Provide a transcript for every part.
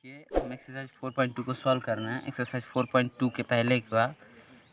देखिए हम एक्सरसाइज 4.2 को सॉल्व करना है। एक्सरसाइज 4.2 के पहले का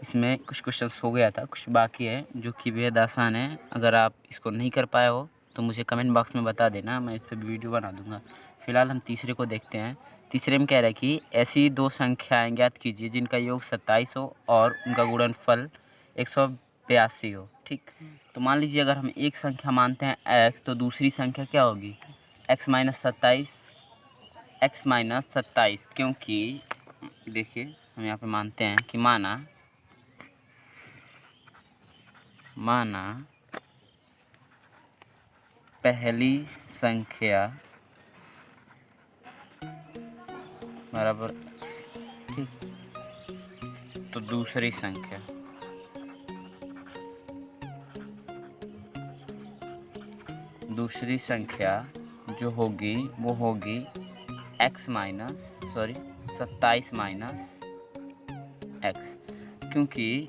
इसमें कुछ क्वेश्चंस हो गया था, कुछ बाकी है जो कि बेहद आसान है। अगर आप इसको नहीं कर पाए हो तो मुझे कमेंट बॉक्स में बता देना, मैं इस पर वीडियो बना दूंगा। फिलहाल हम तीसरे को देखते हैं। तीसरे में कह रहा है कि ऐसी दो संख्याएँ ज्ञात कीजिए जिनका योग 27 हो और उनका गुणनफल 182 हो। ठीक, तो मान लीजिए अगर हम एक संख्या मानते हैं x, तो दूसरी संख्या क्या होगी? x माइनस 27, क्योंकि देखिए हम यहाँ पे मानते हैं कि माना पहली संख्या बराबर x, ठीक, तो दूसरी संख्या जो होगी वो होगी 27 माइनस x, क्योंकि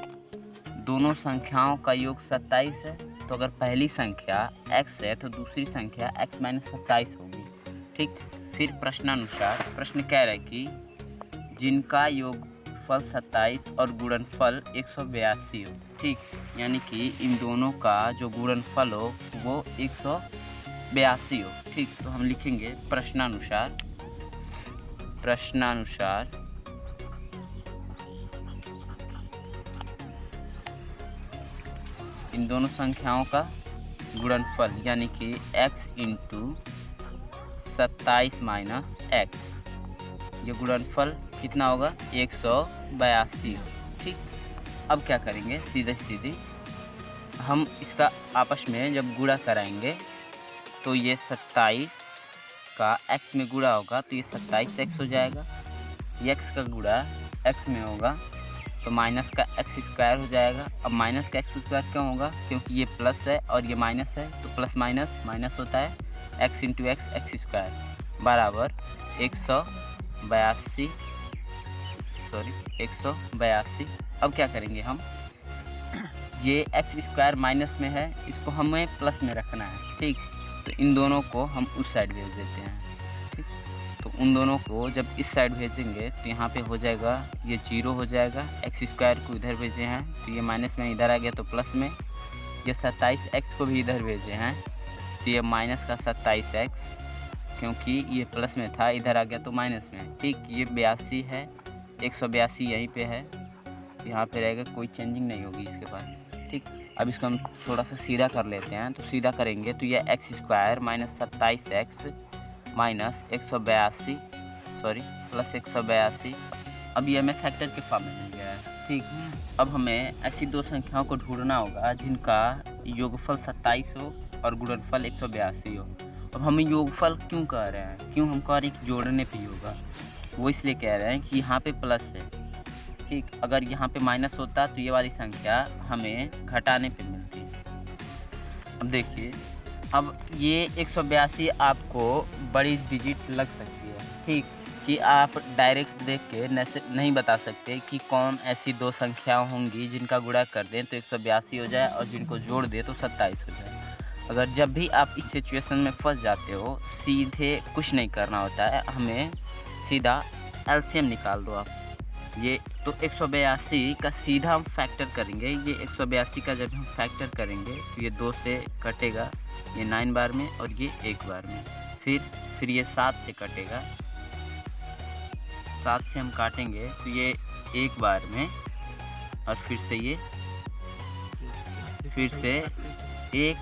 दोनों संख्याओं का योग 27 है। तो अगर पहली संख्या x है तो दूसरी संख्या x माइनस 27 होगी। ठीक, फिर प्रश्नानुसार प्रश्न कह रहा है कि जिनका योगफल 27 और गुणनफल 182 हो। ठीक, यानी कि इन दोनों का जो गुणनफल हो वो 182 हो। ठीक, तो हम लिखेंगे प्रश्नानुसार इन दोनों संख्याओं का गुणनफल यानी कि x इंटू 27 माइनस x, ये गुणनफल कितना होगा? 182 हो। ठीक, अब क्या करेंगे? सीधे हम इसका आपस में जब गुणा कराएंगे तो ये 27 का x में गुणा होगा तो ये 27x हो जाएगा। x का गुणा x में होगा तो माइनस का x स्क्वायर हो जाएगा। अब माइनस का x स्क्वायर क्यों होगा? क्योंकि ये प्लस है और ये माइनस है, तो प्लस माइनस होता है। x इंटू एक्स स्क्वायर बराबर 182। अब क्या करेंगे हम? ये x स्क्वायर माइनस में है, इसको हमें प्लस में रखना है। ठीक, तो इन दोनों को हम उस साइड भेज देते हैं। ठीक, तो उन दोनों को जब इस साइड भेजेंगे तो यहाँ पे हो जाएगा, ये 0 हो जाएगा। x स्क्वायर को इधर भेजे हैं तो ये माइनस में इधर आ गया तो प्लस में। ये 27x को भी इधर भेजे हैं तो ये माइनस का 27x, क्योंकि ये प्लस में था, इधर आ गया तो माइनस में। ठीक, ये 82 है, 182 यहीं पे है, यहाँ पे रहेगा, कोई चेंजिंग नहीं होगी इसके पास। ठीक, अब इसको हम थोड़ा सा सीधा कर लेते हैं। तो सीधा करेंगे तो ये x square minus 27x minus 182 plus 182, अब ये हमें फैक्टर के फॉर्म में मिल गया है। ठीक, अब हमें ऐसी दो संख्याओं को ढूंढना होगा जिनका योगफल 27 हो और गुणनफल 182 हो। अब हम योगफल क्यों कह रहे हैं? क्यों हम कह रहे हैं कि जोड़ने पे होगा? वो इसलिए कह रहे हैं कि यहाँ पे प्लस है। ठीक, अगर यहाँ पे माइनस होता तो ये वाली संख्या हमें घटाने पे मिलती। अब देखिए, अब ये 182 आपको बड़ी डिजिट लग सकती है। ठीक, कि आप डायरेक्ट देख के नहीं बता सकते कि कौन ऐसी दो संख्या होंगी जिनका गुणा कर दें तो 182 हो जाए और जिनको जोड़ दे तो 27 हो जाए। अगर जब भी आप इस सिचुएशन में फंस जाते हो, सीधे कुछ नहीं करना होता है, हमें सीधा एलसीएम निकाल दो आप। ये तो 182 का सीधा हम फैक्टर करेंगे। ये 182 का जब हम फैक्टर करेंगे तो ये 2 से कटेगा, ये 9 बार में और ये 1 बार में। फिर ये 7 से कटेगा, 7 से हम काटेंगे तो ये 1 बार में, और फिर से 1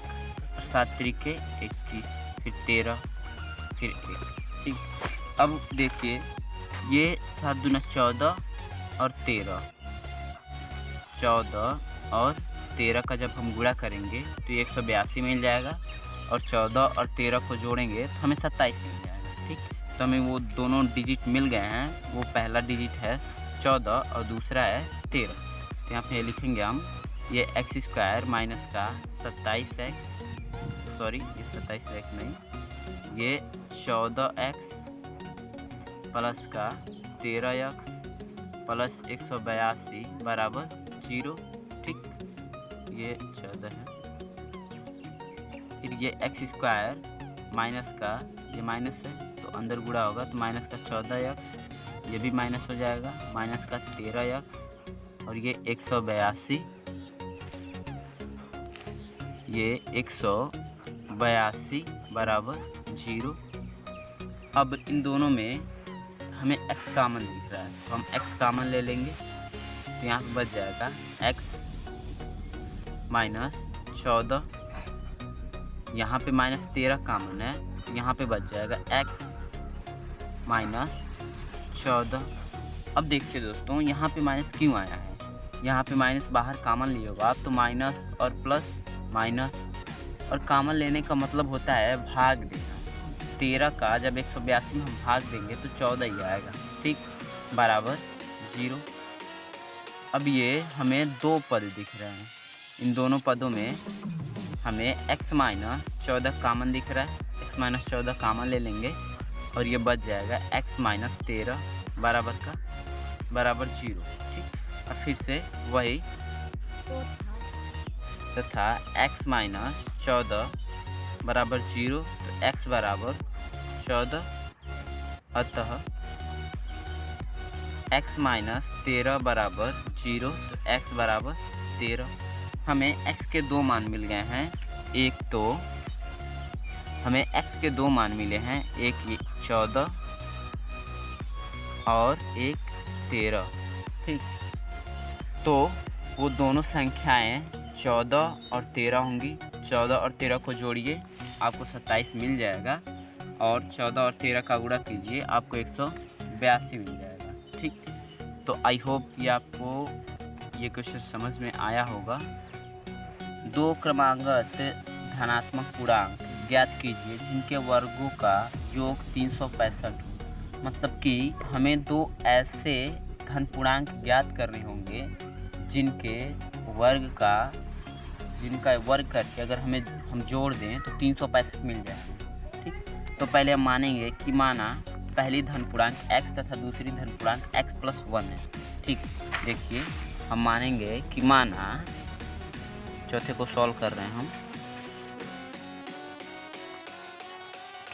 और 7 तरीके 21, फिर 13, फिर 1। ठीक, अब देखिए ये 7 दूना 14 और 13 का जब हम गुणा करेंगे तो ये 182 मिल जाएगा, और 14 और 13 को जोड़ेंगे तो हमें 27 मिल जाएगा। ठीक, तो हमें वो दोनों डिजिट मिल गए हैं। वो पहला डिजिट है 14 और दूसरा है 13। तो यहाँ पे लिखेंगे हम ये x स्क्वायर माइनस का 27x, ये 27x नहीं, ये 14x प्लस का 13x प्लस 182 बराबर 0। ठीक, ये 14 है। फिर ये x स्क्वायर माइनस का, ये माइनस है तो अंदर गुणा होगा तो माइनस का 14x, ये भी माइनस हो जाएगा, माइनस का 13x और ये 182, ये 182 बराबर 0। अब इन दोनों में हमें x कॉमन दिख रहा है तो हम x कॉमन ले लेंगे तो यहाँ पे बच जाएगा x माइनस 14, यहाँ पे माइनस 13 कॉमन है तो यहाँ पे बच जाएगा x माइनस 14। अब देखिए दोस्तों यहाँ पे माइनस क्यों आया है, यहाँ पे माइनस बाहर कॉमन लिए होगा आप तो माइनस और प्लस माइनस, और कॉमन लेने का मतलब होता है भाग देना। 13 का जब 182 में हम भाग देंगे तो 14 ही आएगा, ठीक, बराबर 0। अब ये हमें दो पद दिख रहे हैं, इन दोनों पदों में हमें x माइनस 14 कॉमन दिख रहा है, x माइनस 14 कॉमन ले लेंगे और ये बच जाएगा x माइनस 13 बराबर 0, ठीक। अब फिर से वही तथा x माइनस 14 बराबर 0 तो x बराबर 14, अतः x माइनस 13 बराबर 0 तो x बराबर 13। हमें x के दो मान मिल गए हैं, एक तो हमें x के दो मान मिले हैं, एक ये 14 और एक 13, ठीक। तो वो दोनों संख्याएं 14 और 13 होंगी, 14 और 13 को जोड़िए आपको 27 मिल जाएगा और 14 और 13 का गुणा कीजिए आपको 182 मिल जाएगा, ठीक। तो आई होप कि आपको ये क्वेश्चन समझ में आया होगा। दो क्रमागत धनात्मक पूर्णांक ज्ञात कीजिए जिनके वर्गों का योग 365 हो। मतलब कि हमें दो ऐसे धन पूर्णांक ज्ञात करने होंगे जिनका वर्ग करके अगर हम जोड़ दें तो 365 मिल जाए, ठीक। तो पहले हम मानेंगे कि माना पहली धन पूर्णांक x तथा दूसरी धन पूर्णांक x प्लस 1 है, ठीक। देखिए हम मानेंगे कि माना, चौथे को सॉल्व कर रहे हैं हम,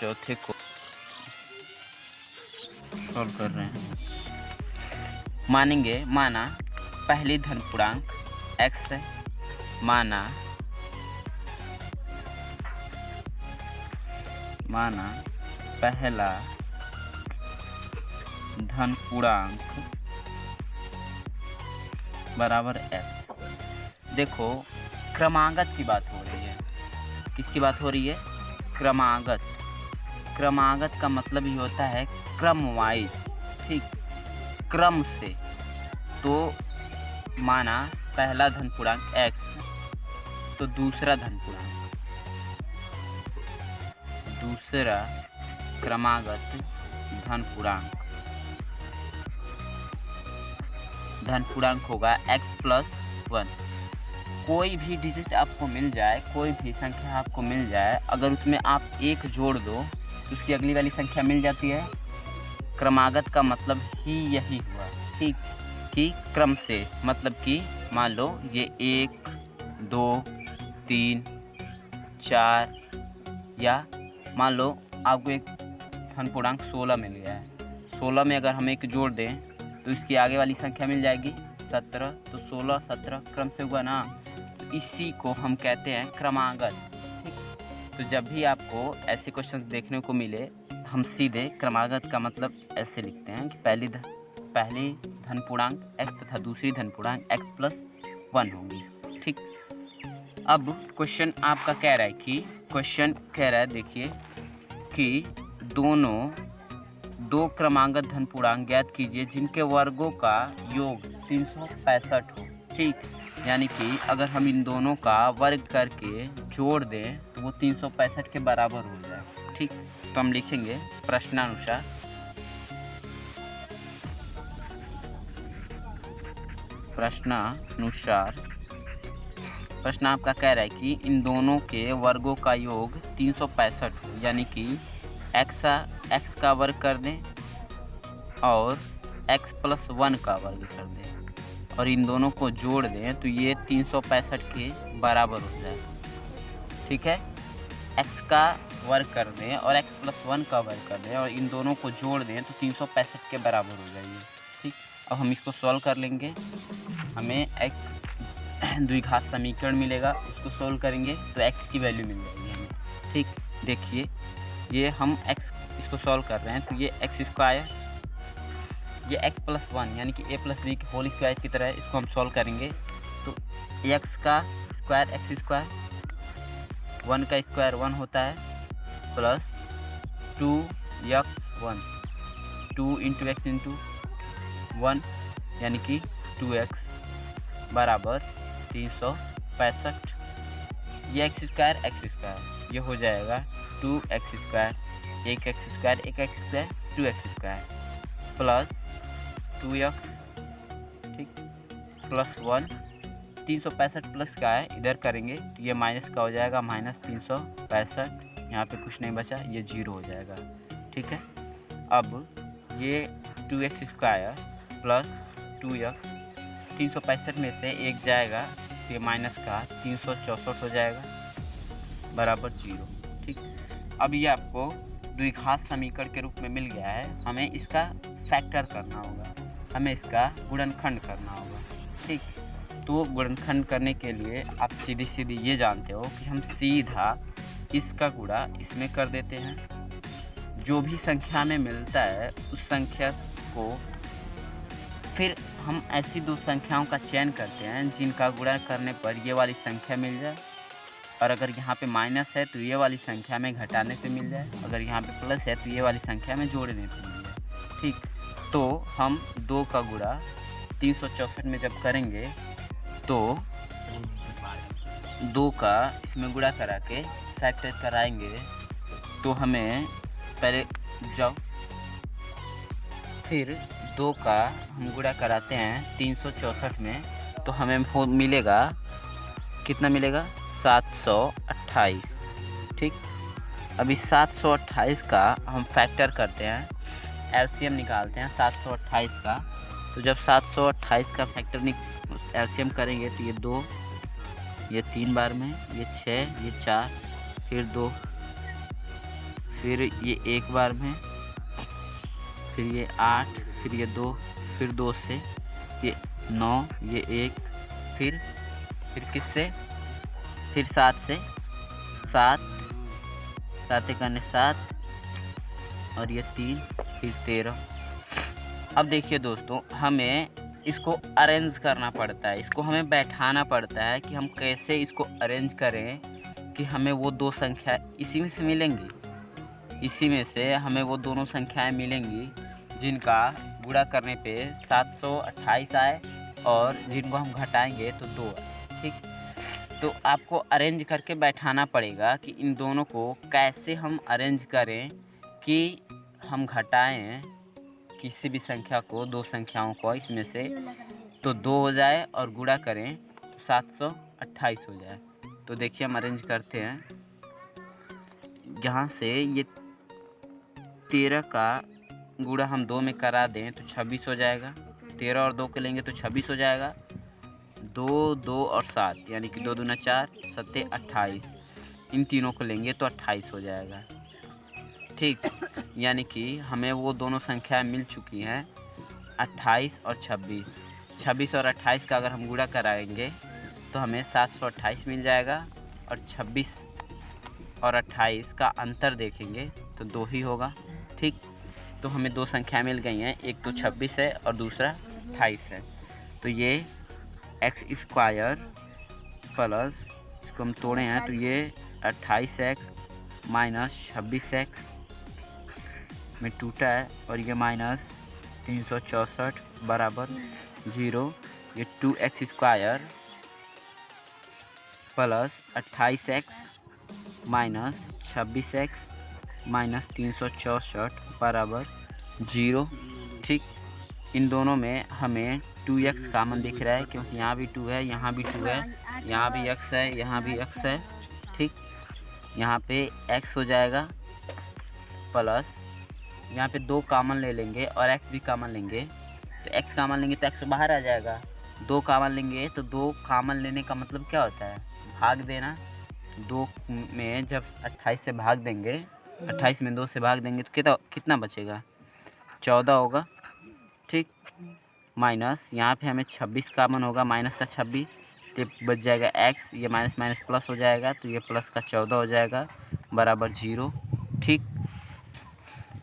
चौथे को सॉल्व कर रहे हैं, मानेंगे माना पहली धन पूर्णांक x है, माना पहला धन पूर्णांक बराबर x। देखो क्रमागत की बात हो रही है, किसकी बात हो रही है, क्रमागत। क्रमागत का मतलब ही होता है क्रम वाइज, ठीक, क्रम से। तो माना पहला धन पूर्णांक x तो दूसरा धन पूर्णांक, दूसरा क्रमागत धन पूर्णांक होगा x प्लस 1। कोई भी डिजिट आपको मिल जाए, कोई भी संख्या आपको मिल जाए, अगर उसमें आप एक जोड़ दो तो उसकी अगली वाली संख्या मिल जाती है। क्रमागत का मतलब ही यही हुआ, ठीक, कि क्रम से, मतलब कि मान लो ये 1 2 3 4, या मान लो आपको एक धन पूर्णांक 16 मिल गया है, 16 में अगर हम एक जोड़ दें तो इसकी आगे वाली संख्या मिल जाएगी 17, तो 16 17 क्रम से हुआ ना, इसी को हम कहते हैं क्रमागत, ठीक। तो जब भी आपको ऐसे क्वेश्चन देखने को मिले हम सीधे क्रमागत का मतलब ऐसे लिखते हैं कि पहली धन पूर्णांक x तथा दूसरी धन पूर्णांक x प्लस 1 होंगी, ठीक। अब क्वेश्चन आपका कह रहा है कि देखिए कि दो क्रमागत धन पूर्णांक ज्ञात कीजिए जिनके वर्गों का योग 365 हो, ठीक। यानी कि अगर हम इन दोनों का वर्ग करके जोड़ दें तो वो 365 के बराबर हो जाए, ठीक। तो हम लिखेंगे प्रश्नानुसार प्रश्न आपका कह रहा है कि इन दोनों के वर्गों का योग 365 हो, यानी कि x का वर्ग कर दें और x प्लस 1 का वर्ग कर दें और इन दोनों को जोड़ दें तो ये 365 के बराबर हो जाए, ठीक है। x का वर्क कर दें और x+1 का वर्क कर दें और इन दोनों को जोड़ दें तो 365 के बराबर हो जाएगी। ठीक, अब हम इसको सॉल्व कर लेंगे, हमें एक द्विघात समीकरण मिलेगा, उसको सॉल्व करेंगे तो x की वैल्यू मिल जाएगी हमें। ठीक, देखिए ये हम x इसको सॉल्व कर रहे हैं तो ये x², ये x+1 यानी कि a+b के होल स्क्वायर की तरह है, इसको हम सॉल्व करेंगे तो x का स्क्वायर x², 1 का स्क्वायर 1 होता है, plus 2x1, 2 into x into 1 यानी कि 2x बराबर 365। ये x² ये हो जाएगा 2x², 1x², 1x², 2x² plus 2x, ठीक, प्लस 1, 365 प्लस का है, इधर करेंगे तो ये माइनस का हो जाएगा, माइनस 365, यहाँ पे कुछ नहीं बचा, ये 0 हो जाएगा। ठीक है, अब ये 2x² प्लस 2x, 365 में से एक जाएगा तो ये माइनस का 364 हो जाएगा बराबर 0। ठीक, अब ये आपको द्विघात समीकरण के रूप में मिल गया है, हमें इसका फैक्टर करना होगा, हमें इसका गुणनखंड करना होगा। ठीक, तो गुणनखंड करने के लिए आप सीधी सीधी ये जानते हो कि हम सीधा इसका गुणा इसमें कर देते हैं, जो भी संख्या में मिलता है उस संख्या को फिर हम ऐसी दो संख्याओं का चयन करते हैं जिनका गुणा करने पर ये वाली संख्या मिल जाए, और अगर यहाँ पे माइनस है तो ये वाली संख्या में घटाने पे मिल जाए, अगर यहाँ पे प्लस है तो ये वाली संख्या में जोड़ने पे मिल जाए। ठीक, तो हम 2 का गुणा 364 में जब करेंगे तो 2 का इसमें गुणा करा के फैक्टर कराएंगे तो हमें पहले जाओ, फिर 2 का हम गुणा कराते हैं 364 में तो हमें मिलेगा, कितना मिलेगा, 728। ठीक, अभी 728 का हम फैक्टर करते हैं, एलसीएम निकालते हैं 728 का, तो जब 728 का फैक्टर एलसीएम करेंगे तो ये 2, ये 3 बार में, ये 6, ये 4, फिर 2, फिर ये 1 बार में, फिर ये 8, फिर ये 2, फिर 2 से ये 9, ये 1, फिर किससे, फिर 7 से, 7 करने 7 और ये 3, फिर 13। अब देखिए दोस्तों, हमें इसको अरेंज करना पड़ता है, इसको हमें बैठाना पड़ता है कि हम कैसे इसको अरेंज करें कि हमें वो दो संख्या इसी में से मिलेंगी, इसी में से हमें वो दोनों संख्याएं मिलेंगी जिनका गुणा करने पे 728 आए और जिनको हम घटाएंगे तो 2 आए। ठीक, तो आपको अरेंज करके बैठाना पड़ेगा कि इन दोनों को कैसे हम अरेंज करें कि हम घटाएं किसी भी संख्या को, दो संख्याओं को इसमें से तो 2 हो जाए और गुणा करें तो 728 हो जाए। तो देखिए हम अरेंज करते हैं, यहाँ से ये 13 का गुणा हम 2 में करा दें तो 26 हो जाएगा, 13 और 2 के लेंगे तो 26 हो जाएगा, 2, 2 और 7 यानी कि 2 दूना 4, 7 28, इन तीनों को लेंगे तो 28 हो जाएगा। ठीक, यानी कि हमें वो दोनों संख्याएं मिल चुकी हैं 28 और 26। 26 और 28 का अगर हम गुणा कराएंगे तो हमें 728 मिल जाएगा, और 26 और 28 का अंतर देखेंगे तो 2 ही होगा। ठीक, तो हमें दो संख्या मिल गई हैं, एक तो 26 है और दूसरा 28 है। तो ये x² प्लस, इसको हम तोड़े हैं तो ये 28x माइनस 26x में टूटा है, और ये माइनस 364 बराबर 0। ये 2x² plus 28x minus 26x minus 364 बराबर 0। ठीक, इन दोनों में हमें 2x कॉमन दिख रहा है क्योंकि यहाँ भी 2 है, यहाँ भी 2 है, यहाँ भी x है, यहाँ भी x है। ठीक, यहाँ पे x हो जाएगा प्लस यहाँ पे 2 कॉमन ले लेंगे और x भी कॉमन लेंगे, तो x कॉमन लेंगे तो x बाहर आ जाएगा, 2 कॉमन लेंगे तो 2 कॉमन लेने का मतलब क्या होता है, भाग देना। 2 में जब 28 से भाग देंगे, 28 में 2 से भाग देंगे तो कितना बचेगा? 14 होगा, ठीक। माइनस यहाँ पे हमें 26 कॉमन होगा, माइनस का 26 तो बच जाएगा x, ये माइनस माइनस प्लस हो जाएगा तो ये प्लस का 14 हो जाएगा बराबर 0, ठीक।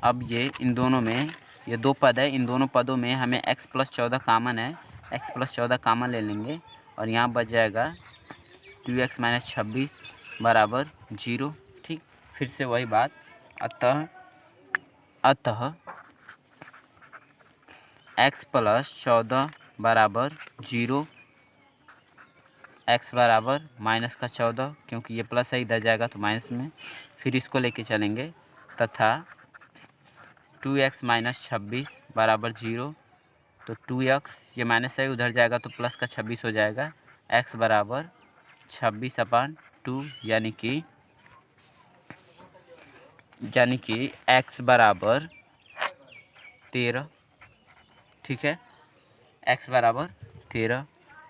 अब ये इन दोनों में ये 2 पद है, इन दोनों पदों में हमें x प्लस 14 कॉमन है, x प्लस 14 कॉमन ले लेंगे और यहाँ बच जाएगा 2x माइनस 26 बराबर 0, ठीक। फिर से वही बात, अतः x प्लस 14 बराबर 0, x बराबर माइनस का 14, क्योंकि ये प्लस है इधर जाएगा तो माइनस में, फिर इसको लेके चलेंगे, तथा 2x माइनस 26 बराबर 0, तो 2x ये माइनस है उधर जाएगा तो प्लस का 26 हो जाएगा, x बराबर 26/2 यानी कि x बराबर 13, ठीक है। x बराबर 13,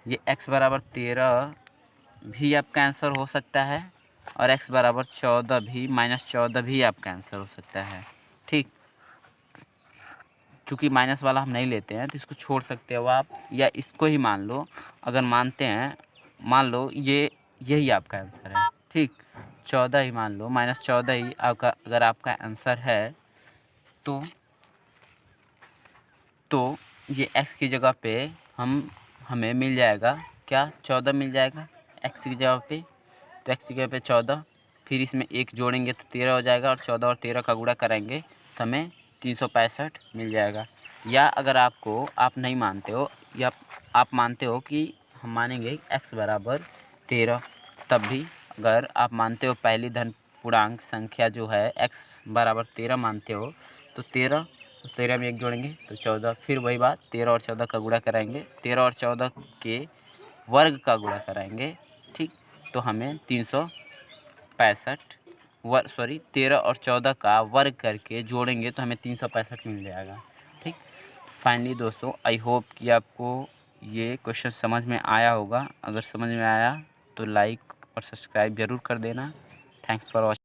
ये x बराबर 13 भी आपका आंसर हो सकता है और x बराबर 14 भी, -14 भी आपका आंसर हो सकता है, ठीक। चूँकि माइनस वाला हम नहीं लेते हैं तो इसको छोड़ सकते हो आप, या इसको ही मान लो। अगर मानते हैं, मान लो यही आपका आंसर है, ठीक। 14 ही मान लो, -14 ही आपका अगर आपका आंसर है तो ये x की जगह पे हमें मिल जाएगा क्या? 14 मिल जाएगा x की जगह पे, तो x की जगह पे 14, फिर इसमें 1 जोड़ेंगे तो 13 हो जाएगा और 14 और 13 का गुणा कराएंगे तो हमें 365 मिल जाएगा। या अगर आप नहीं मानते हो, या आप मानते हो कि हम मानेंगे x बराबर 13, तब भी अगर आप मानते हो पहली धन पूर्णांक संख्या जो है x बराबर 13 मानते हो, तो 13 में 1 जोड़ेंगे तो 14, फिर वही बात 13 और 14 का गुणा कराएंगे, 13 और 14 के वर्ग का गुणा कराएंगे, ठीक। तो हमें 13 और 14 का वर्ग करके जोड़ेंगे तो हमें 365 मिल जाएगा, ठीक। फाइनली दोस्तों, आई होप कि आपको ये क्वेश्चन समझ में आया होगा। अगर समझ में आया तो लाइक और सब्सक्राइब ज़रूर कर देना। Thanks for watching.